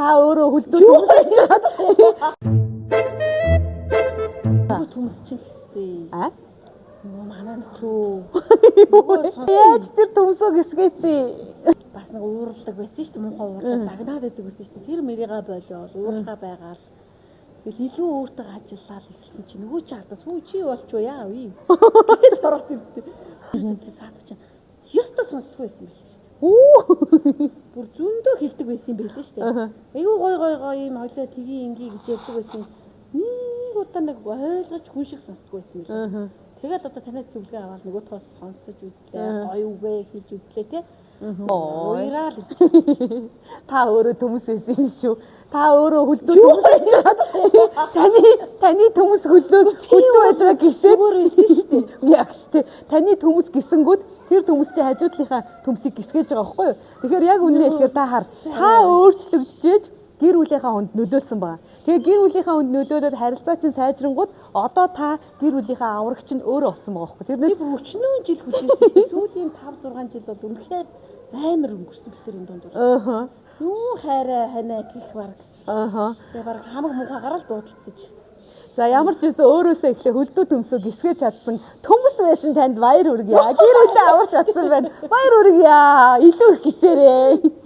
Та өөрөө хөлдөө төмсөж байгаа. Төмс чинь гэсэн. Аа? Нөгөө манай нөхрөө. Яаж тэр төмсөө гисгээцээ? Бас нэг уурладаг байсан шүү дээ. Муухай уурладаг загнаад байдаг байсан шүү дээ. Тэр мэрийга болоод ууралгаа байгаал. Тэгэл илүү өөртөө ажиллаад ирсэн чинь нөгөө чи хардас хүү чи болчихоо яа вэ? Тэгэл ороод ирдээ. Тэр саад чинь ёстой сонсдгүй байсан байх шүү дээ. Бүр зөндөө хилдэг байсан юм байлээ шүү дээ. Айгүй гой юм хойлоо тгий инги гэж ярьдаг байсан. Нэг удаа нэг ойлгож хүн шиг сонсдгүй байсан юм. Тэгэл одоо танаас зөвлөгөө аваад нөгөө тоос сонсож үзлээ. Гоё үгээ хийж үзлээ те. Ойраа л ирж. Та өөрөө төмс байсан юм шүү. Та өөрөө хөлдөө төмсөж байгаа. Таны төмс хөлдөө байж байгаа гэсэн зүгээр байсан шүү дээ. Яг шүү дээ. Таны төмс гисэнгүүд тэр төмс чи хажуудлынхаа төмсийг гисгэж байгаа байхгүй юу? Тэгэхээр яг үнэ ихээр та хар. Та өөрчлөгдөж гэр бүлийнхаа хүнд нөлөөлсөн байна. Тэгээ гэр бүлийнхаа хүнд нөлөөлөд харилцаа чинь сайжрангууд одоо та гэр бүлийнхаа аврагч нь өөрөө болсон байгаа байхгүй. Тэрнээс 40 жил хүлээсэн шүү дээ. Сүүлийн 5 6 жил бол үнэхээр амар өнгөрсөн битэр энэ дунд. Юу хайраа ханаа гэх баг. Тэгээ баг хамаг муухайгаар л дуудалцаж. За ямар ч үсэн өөрөөсөө эхлээ хөлдөө төмсөө гисгэж чадсан төмс байсан танд баяр хүргье. Гэр бүлээ аварч чадсан байна. Баяр хүргье. Илүү их гисээрээ.